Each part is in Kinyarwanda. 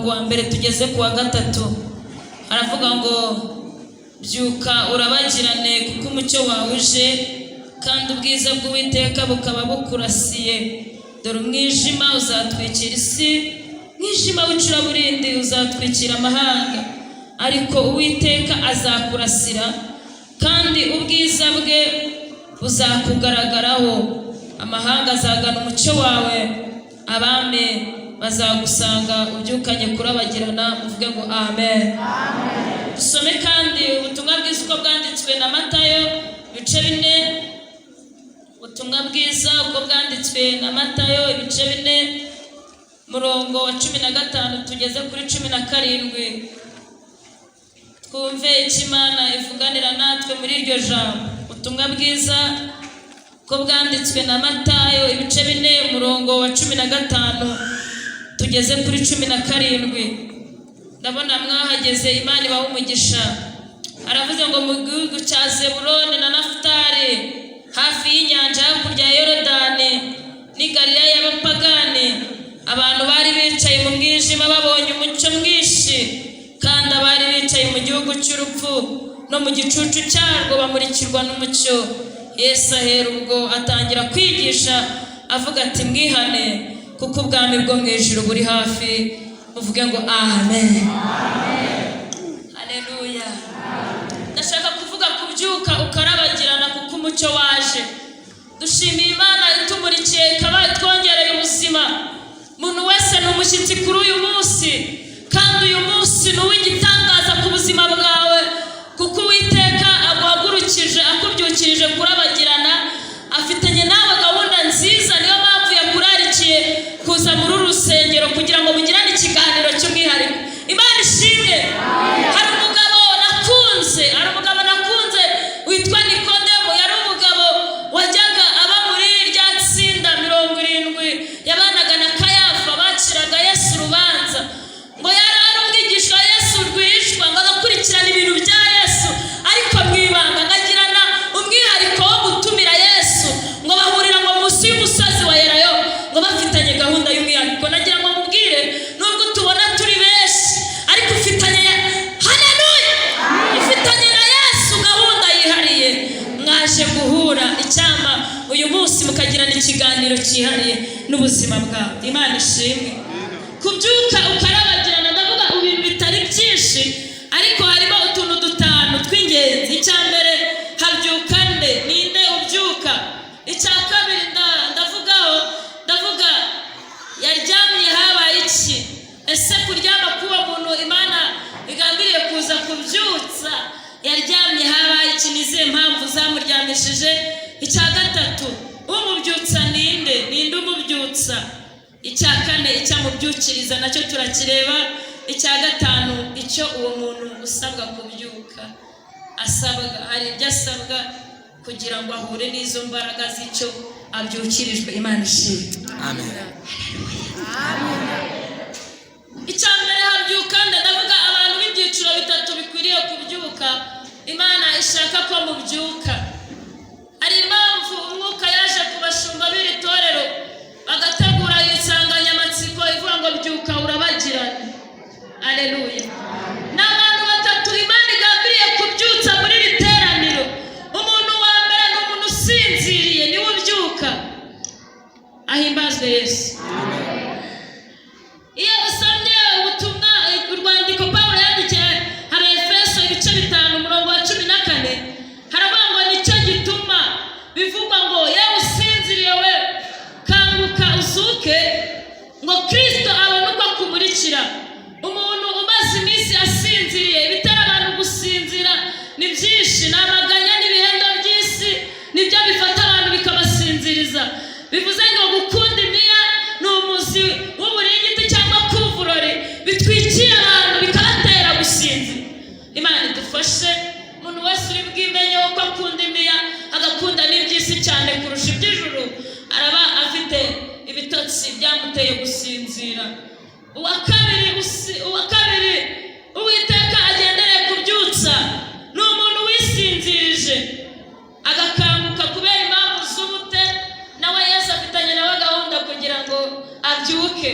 murongo wa mbere tugeze ku wa gatatu. Aravuga ngo byuka urabagirane kuko umucyo wawe uje kandi ubwiza bw'Uwiteka bukaba bukurasiye. Dore umwijima uzatwikira isi, umwijima w'icuraburindi uzatwikira amahanga, ariko Uwiteka azakurasira kandi ubwiza bwe buzakugaragaraho. Amahanga azagana umucyo wawe, abami bazagusanga ubyukanye kurabagirana. Muvuge ngo amen. Dusome kandi ubutumwa bwiza uko bwanditswe na Matayo ibice 4. Ubutumwa bwiza uko bwanditswe na Matayo ibice 4 murongo wa 15 tugeze kuri 17. Twumve icyo Imana ivuganira natwe muri iryo jambo. Ubutumwa bwiza uko bwanditswe na Matayo ibice 4 murongo wa 15 tugeze kuri 17. Ndabona mwahageze, Imana ibahe umugisha. Aravuze ngo mu gihugu cya Zebuloni na Nafutali, hafi y'inyanja hakurya ya Yorodani ni Galilaya y'abapagani, abantu bari bicaye mu mwijima babonye umucyo mwinshi, kandi abari bicaye mu gihugu cy'urupfu no mu gicucu cyarwo bamurikirwa n'umucyo. Yesu ahera ubwo atangira kwigisha avuga ati mwihane kuko ubwami bwo mu ijuru buri hafi. Muvuge ngo amen. Haleluya. Ndashaka kuvuga kubyuka ukarabagirana kuko umucyo waje. Dushimiye Imana itumurikiye ikaba itwongereye ubuzima. Umuntu wese ni umushyitsi kuri uyu munsi, kandi uyu munsi ni uw'igitangaza ku buzima bwawe, kuko Uwiteka aguhagurukije akubyukirije kurabagirana. Afitanye nawe gahunda nziza, niyo mpamvu yakurarikiye kuza muri uru rusengero kugira ngo mugirane ikiganiro cy'umwihariko. Imana ishimwe. Hari umugabo nakunze witwa Nikodemo. Yari umugabo wajyaga aba muri rya tsinda 70 yabanaga na Kayafa baciraga Yesu urubanza. Ngo yari ari umwigisha Yesu rwishwa, ngo agakurikirana ibintu bya Yesu, ariko mwibanga agagirana umwihariko wo gutumira Yesu. Ngo bahurira ngo munsi y'umusozi wa Elayo, ngo bafitanye gahunda y'umwihariko. Nagira ngo mubwire, nubwo tubona turi benshi, ariko ufitanye na Yesu gahunda yihariye. Mwaje guhura icyama uyu munsi mukagirana ikiganiro cyihariye n'ubuzima bwawe. Imana ishimwe. Kubyuka ukarabagirana, ndavuga ibintu bitari byinshi, ariko harimo utuntu 5 tw'ingenzi. Icya mbere, habyuka nde? Ninde ubyuka? Icya kabiri ndavuga yaryamye habaye iki? Ese kuryama kuba muntu Imana igambiriye kuza kubyutsa yaryamye habaye iki? Nize mpamvu zamuryamishije? Icya gatatu, umubyutsa ninde umubyutsa? Icya kane, icyamubyukiriza nacyo turakireba. Icya gatanu, icyo uwo muntu usabwa kubyuka asabwa, hari ibyo asabwa kugira ngo ahure n'izo mbaraga z'icyo abyukirijwe. Imana ishimwe. Amen. Icya mbere, habyuka ndavuga abantu b'ibyiciro 3 bikwiriye kubyuka. Imana ishaka ko mubyuka. Hari impamvu umwuka yaje kubashumba b'iri torero bagategura insanganyamatsiko ivuga ngo byuka urabagirane. Haleluya. N'abantu 3 Imana igambiriye kubyutsa muri iri teraniro. Umuntu wa mbere ni umuntu usinziriye, niwe ubyuka. Ahimbazwe Yesu. Iyo usomye ubutumwa urwandiko Pawulo yandikiye Abefeso ibice 5 murongo wa 14, haravuga ngo nicyo gituma bivugwa ngo yewe usinziriye we kanguka uzuke, ngo Kristo abone uko akumurikira. Umuntu umaze iminsi asinziriye, ibitera abantu gusinzira ni byinshi. Ni amaganya n'ibihendo by'isi nibyo bifata abantu bikabasinziriza. Bivuze ngo gukunda imiya ni umuzi w'uburingiti cyangwa kuvurori bitwikira abantu bikabatera gusinzira. Imana idufashe. Umuntu wese uri bwimenye ko akunda imiya agakunda n'iby'isi cyane kurusha iby'ijuru, araba afite ibitotsi byamuteye gusinzira. Uwa kabiri Uwiteka agendereye kubyutsa ni umuntu wisinzirije agakanguka kubera impamvu z'ubute. Nawe Yesu afitanye nawe gahunda kugira ngo abyuke.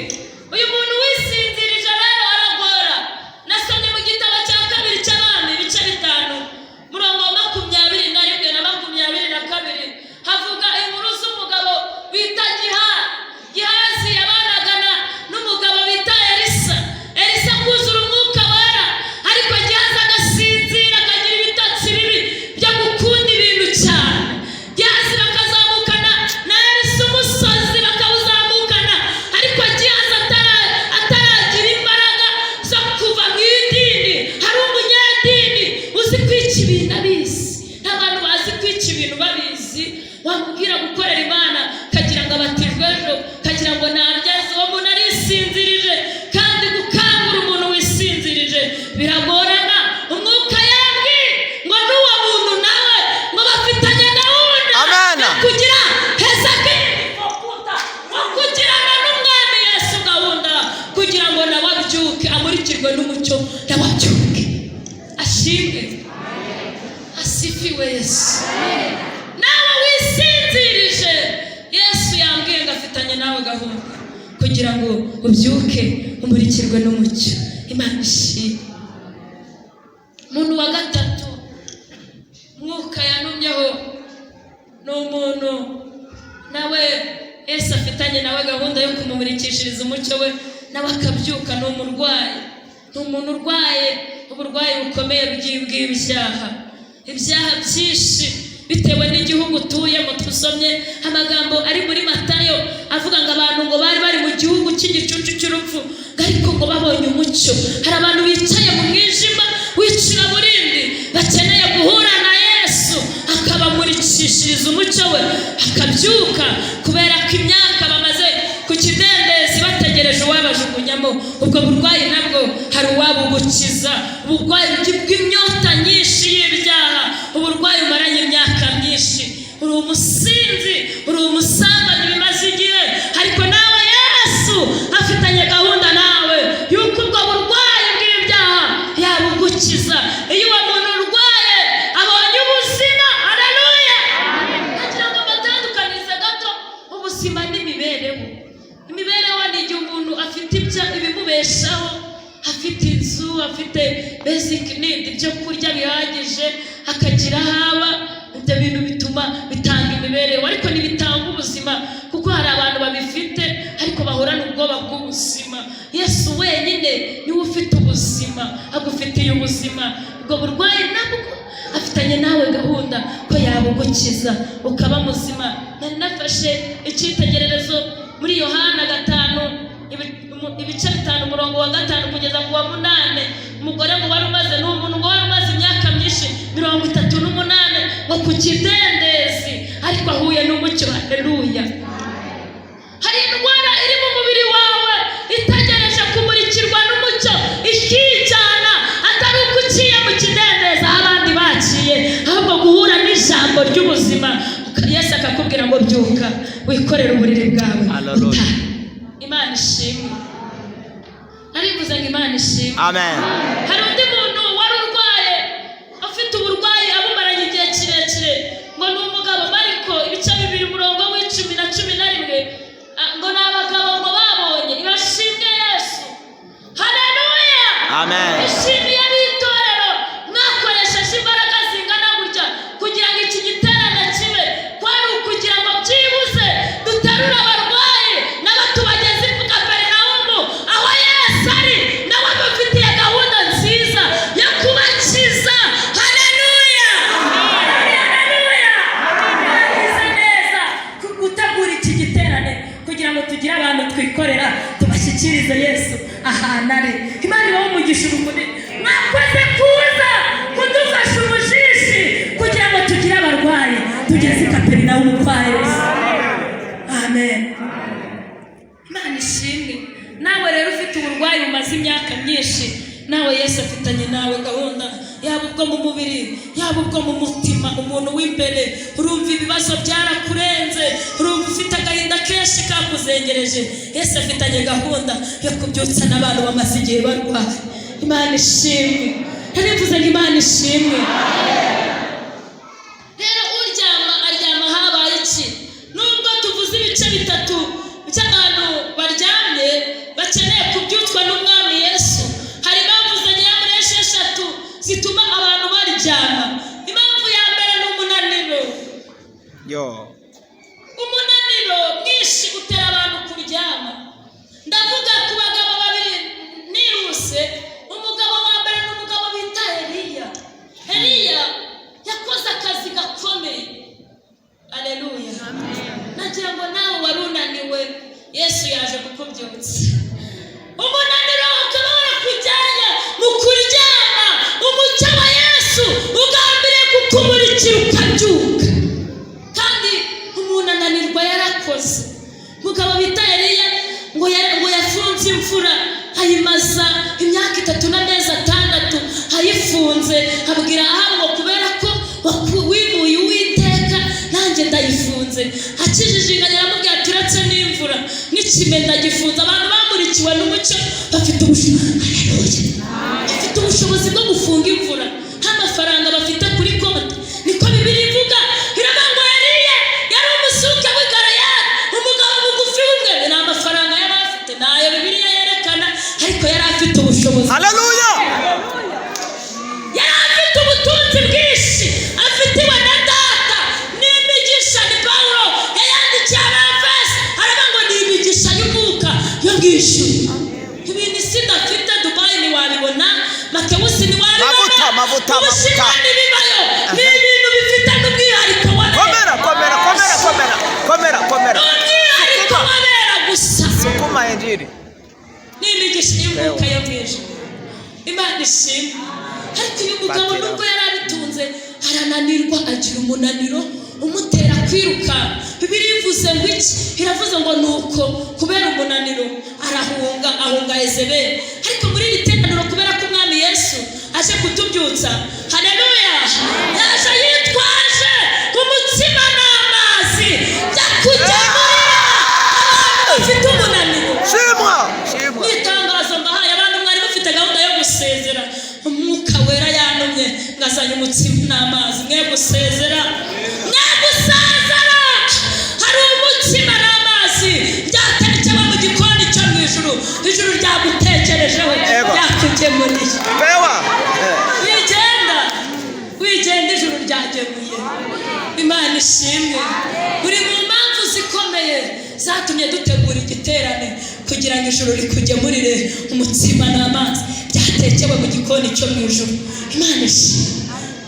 Uyu muntu wisinzirije rero wamubwira gukorera Imana kagira ngo abatijwe ejo, kagira ngo nabyaze. Uwo muntu arisinzirije, kandi gukangura umuntu wisinzirije biragorana. Umwuka yambwiye ngo n'uwo muntu nawe ngo bafitanye gahunda kugira hezake ngo kugirana n'umwami Yesu gahunda kugira ngo nawe abyuke amurikirwe n'umucyo nawe abyuke. Ashimwe, asifiwe Yesu. Nawe wisinzirije, Yesu yambwiye ngo afitanye nawe gahunda kugira ngo ubyuke umurikirwe n'umucyo. Imana ishimwe. Umuntu wa gatatu mwuka yanumyeho ni umuntu nawe Yesu afitanye nawe gahunda yo kumumurikishiriza umucyo we nawe akabyuka. Ni umurwayi, ni umuntu urwaye uburwayi bukomeye bw'ibyaha, ibyaha byinshi bitewe n'igihugu utuyemo. Tusomye amagambo ari muri Matayo avuga ngo abantu ngo bari mu gihugu cy'igicucu cy'urupfu, ariko ngo babonye umucyo. Hari abantu bicaye mu mwijima wicira burindi, bakeneye guhura na Yesu akabamurikishiriza umucyo we akabyuka, kubera ko imyaka bamaze ku kidendezi bategereje uwabajugunyamo. Ubwo burwayi nabwo hari uwabugukiza, uburwayi bw'imyota nyinshi y'ibyaha, uburwayi umaranye imyaka myinshi, uri umusinzi, uri umusambanyi bimaze igihe, ariko nawe Yesu afitanye gahunda nawe yuko ubwo burwayi bw'ibyaha yabugukiza. Iyo uwo muntu urwaye abonye ubuzima, haleluya. Nagira ngo batandukanize gato ubuzima n'imibereho. Imibereho ni igihe umuntu afite ibimubeshaho, afite inzu, afite basic need, ibyo kurya bihagije, akagira haba. Ibyo bintu bitanga imibereho, ariko ntibitanga ubuzima, kuko hari abantu babifite ariko bahorana ubwoba bw'ubuzima. Yesu wenyine niwe ufite ubuzima, agufitiye ubuzima. Ubwo burwayi nabwo afitanye nawe gahunda ko yabugukiza ukaba muzima. Nari nafashe icyitegererezo muri Yohana 5:5 kugeza ku wa 8. Umugore ngo wari umaze n'umuntu ngo wari umaze imyaka myinshi 38 ngo ku kidendezi, ariko ahuye n'umucyo. Haleluya. Hari indwara iri mu mubiri wawe itegereje kumurikirwa n'umucyo, ikijyana atari uko uciye mu kidendezi aho abandi baciye, ahubwo guhura n'ijambo ry'ubuzima. Yesu akakubwira ngo byuka wikorere uburiri bwawe. Imana ishimwe. Narivuze ngo Imana ishimwe. Amen. Hari undi muntu wari urwaye, afite uburwayi abumaranye igihe kirekire, ngo ni umugabo. Mariko 2:10-11 ngo ni abagabo ngo babonye. Ibashimwe Yesu. Haleluya. Amen. Ishimiye n'itorero mwakoresheje imbaraga zingana gutya kugira ngo iki giterane kibe, kwari ukugira ngo byibuze duterure abarwayi n'abatubageze ku Kaperinawumu aho Yesu ari, nawe amufitiye gahunda nziza yo kubakiza. Haleluya. Haleluya. Agize neza gutegura iki giterane kugira ngo tugire abantu twikorera tubashyikirize Yesu ahantu ari. Imana ibahe umugisha urumuri. Mwakoze kuza kudufasha ubushishi kugira ngo tugire abarwayi tugeze i Kaperinawumu kwa Yesu. Amen. Imana ishimwe. Nawe rero ufite uburwayi bumaze imyaka myinshi, nawe Yesu afitanye nawe gahunda, yaba ubwo mu mubiri, yaba ubwo mu mutima. Umuntu w'imbere urumva ibibazo byarakurenze, urumva ufite agahinda kenshi kakuzengereje, Yesu afitanye gahunda yo kubyutsa n'abantu bamaze igihe barwaye. Imana ishimwe. Narivuze ngo Imana ishimwe. Rero uryama aryama habaye iki? Nubwo tuvuze ibice bitatu by'abantu baryamye bakeneye kubyutswa n'umwami Yesu, hari impamvu zagera muri 6 zituma abantu baryama. Impamvu ya mbere ni umunaniro. Umunaniro mwinshi utera abantu kuryama. Ndavuga ku bagabo babiri niruse. Umugabo wa mbere ni umugabo bita Eliya. Eliya yakoze akazi gakomeye. Haleluya. Nagira ngo nawe warunaniwe, Yesu itatu n'amezi 6 ayifunze, abwira Ahabu kubera ko wimuye Uwiteka nanjye ndayifunze. Akijije inganya aramubwira ati uretse n'imvura n'ikime ndagifunze. Abantu bamurikiwe n'umucyo bafite ubushobozi bwo gufunga imvura, nta mafaranga bafite kuri konti. Niko Bibiliya ivuga. Iravuga Eliya yari umusuke w'i Galeyadi, umugabo mugufi umwe, nta mafaranga yari afite, nayo Bibiliya yerekana, ariko yari afite ubushobozi. Haleluya! Yari afite ubutunzi bwinshi, afitiwe na data n'imigisha. Ni Pawulo yayandikiye Abefeso, aravuga ngo ni imigisha y'umwuka yo bwishyura. Ibintu isi idafite Dubai ntiwabibona, Makewusi ntiwabibona, Ubushinwa ntibibayo. Ni ibintu bifite n'umwihariko wabera. Komera. Umwihariko wabera gusa. Sukuma injili. Ni imigisha y'umwuka yo bwishyura. Imana ishimwe. Ariko uyu mugabo nubwo yari abitunze arananirwa, agira umunaniro umutera kwiruka. Bibiliya ivuze ngo iki? Iravuze ngo nuko kubera umunaniro ahunga Yezebeli. Ariko muri iri teraniro kubera ko Umwami Yesu aje kutubyutsa, haleluya, yaje yitwaje umutsima n'amazi byo kugemurira abantu bafite umunaniro. Shimwa. Itangazo mbahaye abantu mwari mufite gahunda yo gusezera, Umwuka Wera yantumye ngazanye umutsima n'amazi. Mwe gusezera. Hari umutsima n'amazi byaterekewe mu gikoni cyo mu ijuru. Ijuru ryagutekerejeho, ryakugemuriye. Wigenda ijuru ryagemuye. Imana ishimwe. Buri mu mpamvu zikomeye zatumye dutegura igiterane kugira ngo ijuru rikugemurire umutsima n'amazi byatekewe mu gikoni cyo mu ijuru. Imana ishimwe.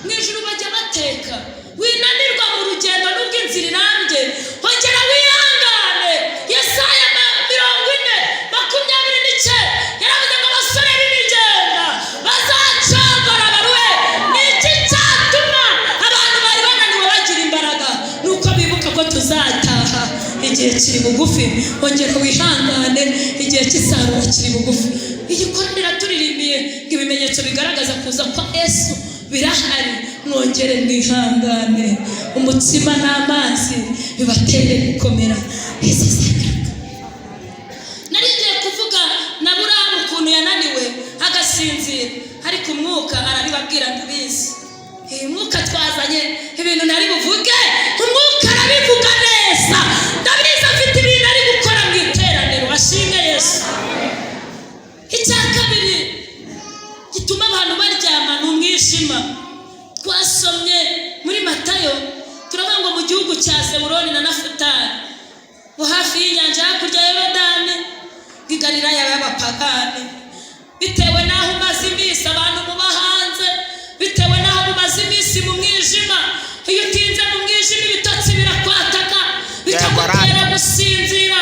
Mu ijuru bajya bateka. Winanirwa mu rugendo nubwo inzira irambye, ongera wihangane. Yesaya 40:29 yaravuze ngo abasore b'imigenda bazacogora baruhe. Ni iki cyatuma abantu bari bananiwe bagira imbaraga? Nuko bibuka ko tuzataha igihe kiri bugufi. Ongera wihangane, igihe cy'isarura kiri bugufi. Igikorera turirimbiye ngo ibimenyetso bigaragaza kuza kwa Yesu birahari. Mwongere mwihangane, umutsima n'amazi bibatere gukomera. Nari ngiye kuvuga na Burahamu ukuntu yananiwe agasinzira, ariko umwuka arabibabwira ndabizi. Umwuka twazanye ibintu nari buvuge, umwuka arabivuga neza. Ndabizi afite ibintu ari gukora mu iteraniro. Ashimwe Yesu. Icya kabiri gituma abantu baryama ni umwijima. Twasomye muri Matayo turavuga ngo mu gihugu cya Zebuloni na Nafutali, bo hafi y'inyanja hakurya ya Yorodani, i Galilaya y'abapagani. Bitewe n'aho umaze iminsi abantu muba hanze, bitewe n'aho umaze iminsi mu mwijima, iyo utinze mu mwijima ibitotsi birakwataka bikagutera gusinzira.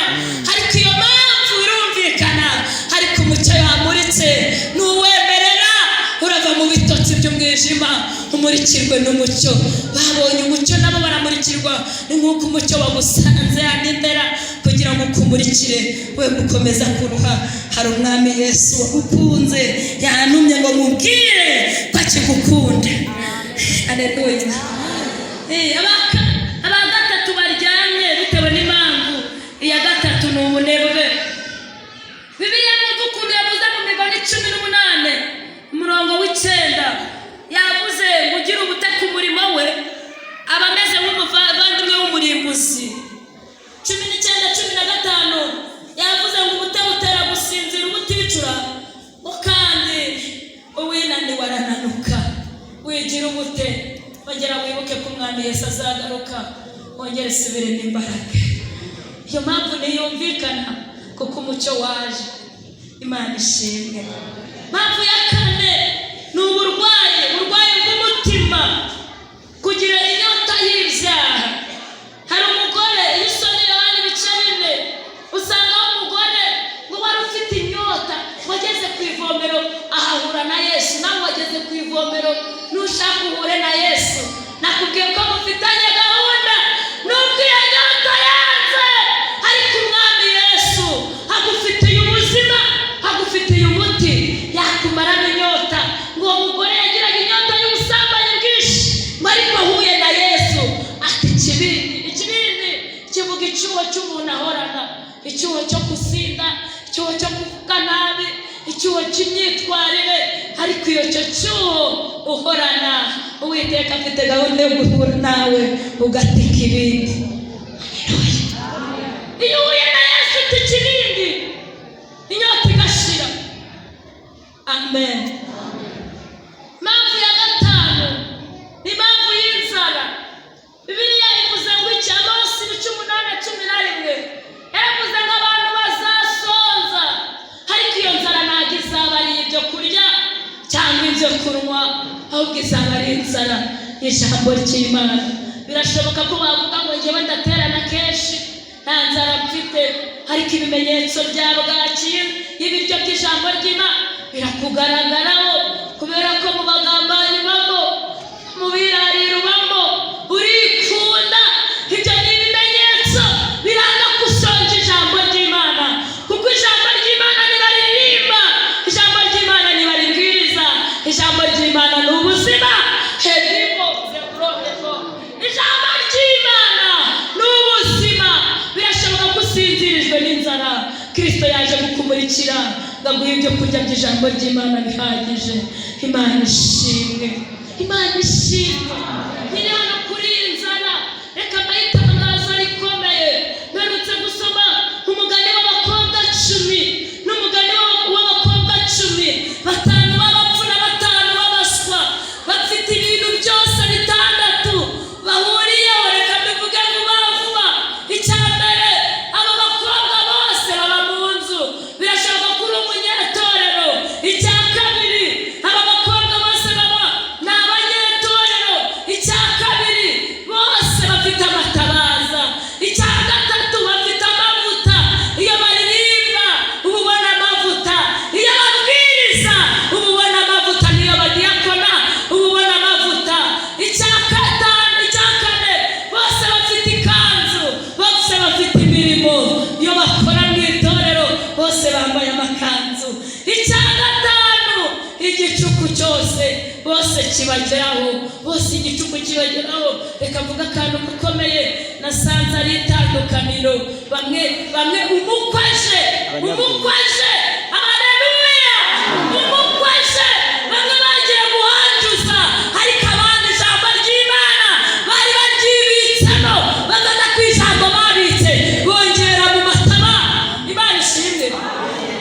Ariko iyo mpamvu irumvikana, ariko umucyo yamuritse n'uwemerera urava mu bitotsi by'umwijima umurikirwe n'umucyo. Babonye umucyo nabo baramurikirwa. Ni nk'uko umucyo wagusanze yanindera kugira ngo ukumurikire we gukomeza kuruha. Hari Umwami Yesu wagukunze, yantumye ngo mubwire ko akigukunda. Haleluya. Aba gatatu baryamye bitewe n'impamvu. Iya gatatu ni ubunebwe. Bibiliya ivuga ukuntu yavuze mu Migani 18 umurongo w'9, yavuze ngo ugire ubute ku murimo we aba ameze nk'umuvandimwe w'umurimbuzi. 19:15 yavuze ngo ubute butera gusinzira ubuticura, kandi uwinaniwe arananuka. Wigira ubute, ongera wibuke ko Umwami Yesu azagaruka, wongere subire n'imbaraga. Iyo mpamvu ntiyumvikana kuko umucyo waje. Imana ishimwe. Mpamvu ya kane ni uburwayi bw'umutima, kugira inyota y'ibyaha. Hari umugore, iyo usomye Yohana 4 usangaho umugore ngo wari ufite inyota, wageze ku ivomero ahahura na Yesu. Nawe wageze ku ivomero nushaka uhure na Yesu. Nakubwiye ko mufitanye gahunda, nubwo iyo nyota yanze, ariko Umwami Yesu agufitiye ubuzima, agufitiye umuti, yakumara imyitwarire, ariko iyo cyo cyuho uhorana. Uwiteka afite gahunda yo guhura nawe ugatika ibindi. Iyo uhuye na Yesu utika ibindi, inyota igashira. Amen. Mpamvu ya gatanu ni mpamvu y'inzara. Bibiliya ivuze ngo iki? Amosi 8:11 yavuze ngo abantu bazasonza, ariko iyo nzara ntabwo izaba ari ibyo kurya cyangwa ibyo kunywa, ahubwo izaba ari inzara y'ijambo ry'Imana. Birashoboka ko bavuga ngo njyewe ndaterana kenshi nta nzara mfite, ariko ibimenyetso bya bwaki y'ibiryo by'ijambo ry'Imana birakugaragaraho, kubera ko mu bagambanyi ubamo, mu birariro ubamo, urikunda. Ibyo ni ibimenyetso biranga gusonja ijambo ry'Imana, kuko ijambo ry'Imana nibaririmba, ijambo ry'Imana nibaribwiriza, ijambo ry'Imana ni ubuzima. Ijambo ry'Imana ni ubuzima. Birashoboka ko usinzirijwe n'inzara, Kristo yaje kukumurikira ngo aguhe ibyo kurya by'ijambo ry'Imana bihagije. Imana ishimwe, Imana ishimwe. Nyiri hano kuri iyi nzara, reka mbayitangaza rikomeye. Mperutse gusoma umugani w'abakobwa 10 n'umugani w'abakobwa 10, 5 b'abapfu na 5 b'abaswa, bafite ibintu byose 6 bahuriyeho. Reka mbivuge vuba vuba. Icya mbere, aba bakobwa bose baba mu nzu, birashoboka ko uri umunyetorero. Icya kabiri, aba bakobwa bose baba ni abanyetorero. Icya kabiri, bose bafite amatabaza. Icya gatatu, bafite amavuta. Iyo baririmba uba ubona amavuta, iyo babwiriza uba ubona amavuta, niyo badiyakona uba ubona amavuta. Icya kane, bose bafite ikanzu, bose bafite imirimo. Iyo bakora mu itorero bose bambaye amakanzu. Icya gatanu, igicuku cyose bose kibageraho, bose igicuku kibageraho. Reka mvuga akantu gakomeye nasanze ari itandukaniro. Bamwe umukwaje, haleluya, umukwaje. Bamwe bagiye guhanjuza, ariko abandi ijambo ry'Imana bari baryibitsemo, bagana ku ijambo babitse bongera mu mataba. Imana ishimwe.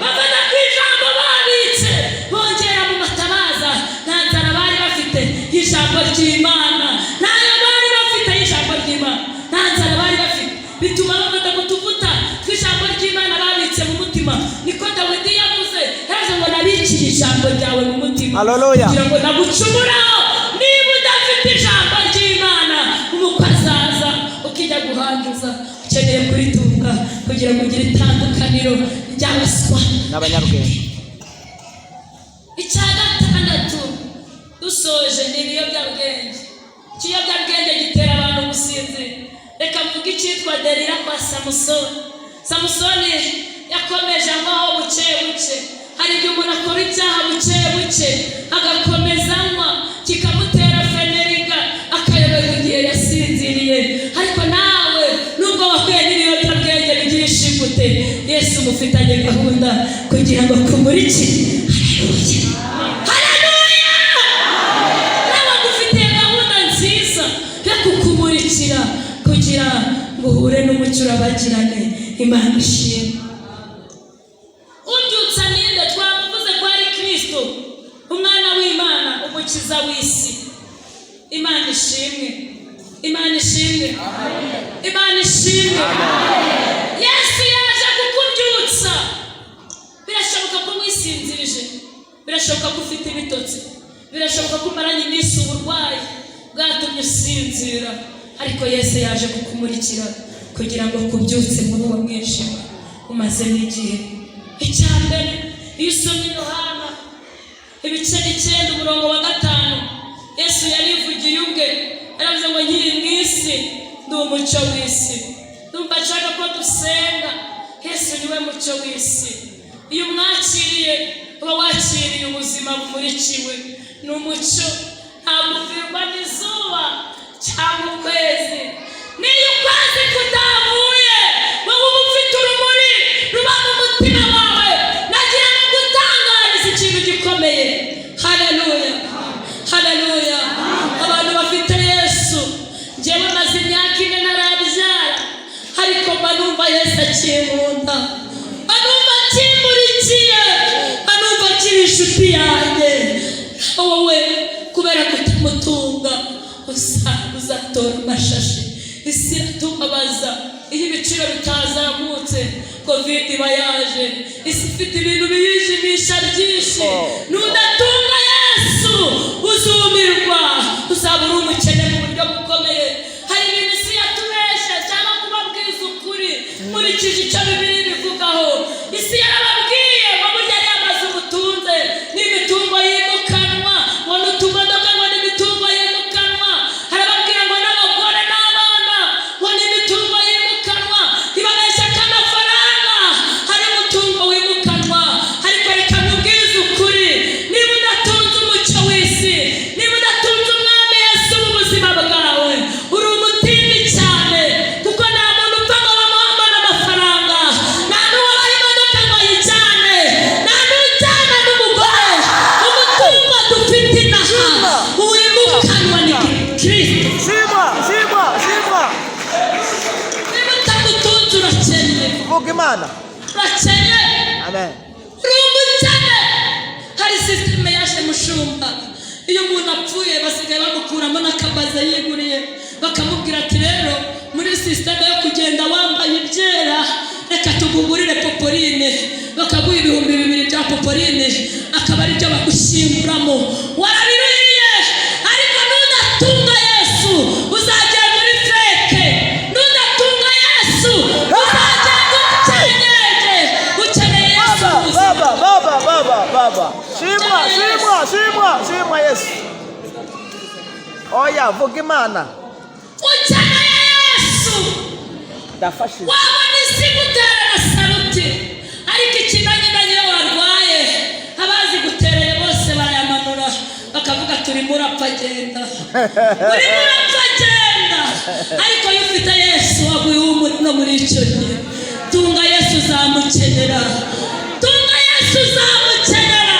Bagana ku ijambo babitse bongera mu matabaza. Nta nzara bari bafite y'ijambo ry'Imana, ntayo bari bafite y'ijambo ry'Imana, nta nzara bari bafite. Bituma bafata kutuvuta tw'ijambo ry'Imana babitse mu mutima. Niko Dawidi yavuze, yaje ngo nabikiye ijambo ryawe mu mutima, kugira ngo nagucumuraho. Niba udafite ijambo ry'Imana, umukwe azaza ukijya guhanduza, ukeneye kuritunga kugira ngo ugire itandukaniro ry'abaswa n'abanyarwenya. Icya gatandatu dusoje ni ibiyobyabwenge. Ikiyobyabwenge gitera abantu gusinzira. Reka mvuge icyitwa Delila kwa Samusoni. Samusoni yakomeje anywaho buke buke. Hari igihe umuntu akora ibyaha buke buke agakomeza anywa, kikamutera feneriga, akayoberwa igihe yasinziriye. Ariko nawe nubwo wahuye n'ibiyobyabwenge bigirisha imute, Yesu mufitanye gahunda kugira ngo akumurikire. Haleluya, nawe agufitiye gahunda nziza yo kukumurikira kugira ngo uhure n'umucyo urabagirane. Imana ishimwe. Ubyutsa ninde? Twamuvuze ko ari Kristo, umwana w'Imana, umukiza w'isi. Imana ishimwe, Imana ishimwe, Imana ishimwe. Yesu yaje kukubyutsa. Birashoboka ko wisinzirije, birashoboka ko ufite ibitotsi, birashoboka ko umaranye iminsi uburwayi bwatumye usinzira, ariko Yesu yaje kukumurikira kugira ngo kubyutse muri uwo mwijima umaze n'igihe. Icya mbere, iyo usomye Yohana 9:5, Yesu yarivugiye ubwe, aravuze ngo nkiri mu isi ndi umucyo w'isi. Ndumva nshaka ko dusenga. Yesu niwe mucyo w'isi. Iyo umwakiriye uba wakiriye ubuzima bumurikiwe. Ni umucyo, ntabwo uvirwa n'izuba cyangwa ukwezi. Niyo ukwezi kutavuye, wowe uba ufite urumuri ruba mu mutima wawe. Nagira ngo gutangariza ikintu gikomeye. kinkunda, anumva kinkurikiye, anumva kiri inshuti yanjye. Wowe kubera kutamutunga uzatora amashashi. Isi iratubabaza iyo ibiciro bitazamutse, covid iba yaje, isi ifite ibintu biyijimisha byinshi. Nudatunga Yesu uzumirwa, uzaba uri umukene mu buryo bukomeye. Hari ibintu isi yatubeshe cyangwa kubabwiza ukuri nkurikije icyo Bibiliya ibivugaho. Isi yarababwiye ngo burya ari amazu mutunze n'imitungo yimukanwa, ngo n'utumodoka ngo n'imitungo yimukanwa. Harababwira ngo n'abagore n'abana ngo n'imitungo yimukanwa. Ibabeshya ko amafaranga hari umutungo wimukanwa. Ariko reka nkubwize ukuri, niba udatunze umucyo w'isi, niba udatunze umwami Yesu mu buzima bwawe, uri umutindi cyane. Kuko nta muntu upfa ngo bamuhamba n'amafaranga, nta n'uwabaha imodoka ngo ayijyane, nta n'ujyana n'umugore. Umutungo dufite inaha wimukanwa ni Kristo. Niba utagutunze urakennye, Vuga Imana. urakennye, Amen. uri umukene. Hari sisiteme yaje mushumba, iyo umuntu apfuye basigaye bamukuramo n'akabaza yiguriye, bakamubwira ati rero muri sisiteme yo kugenda wambaye ibyera, reka tugugurire popoline. Bakaguha 2,000 bya popoline, akaba ari byo bagushyinguramo. Warabiruhiye. Ariko nudatunga Yesu uzagera muri feke. Nudatunga Yesu uzagera ukenyeje. Ukeneye Yesu mu buzima. Baba. Shimwa Yesu. Oya, vuga Imana. Ukeneye Yesu. Ndafashije. Wabona isi gutera na saruti, ariko ikimenyamenye warwaye, abazi gutereye bose barayamanura bakavuga turi murapfa genda. Uri murapfa genda. Ariko iyo ufite Yesu waguye no muri icyo gihe. Tunga Yesu uzamukenera. Tunga Yesu uzamukenera.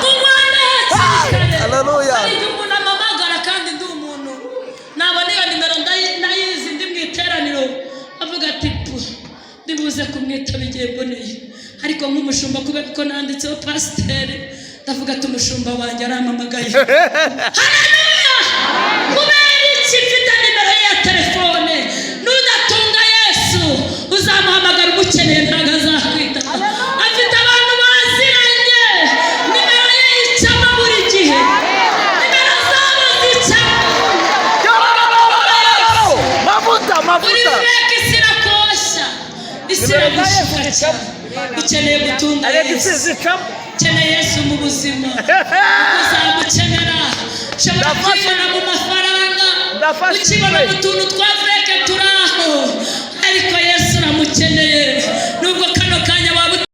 Umwana yakirikane. Haleluya. Hari igihe umuntu amamagara kandi ndi umuntu, nabona iyo nimero ndayizi ndi mu iteraniro, avuga ati ndibuze kumwitaba igihe mboneye. Ariko nk'umushumba kubera ko nanditseho pasiteri, ndavuga ati umushumba wanjye arampamagaye. Haleluya. Kubera iki mfite nimero ye ya telefone. Nudatunga Yesu uzamuhamagara umukeneye ntabwo azakwita. Afite abantu baziranye, nimero ye yicamo buri gihe, nimero zabo zicamo. Uri feke, isi irakosha, isi iragushuka cyane. Ukeneye gutunga Yesu, ukeneye Yesu mu buzima. Uzamukenera. Ushobora kwibona mu mafaranga, ukibona mu tuntu twa feke turaho, ariko Yesu uramukeneye.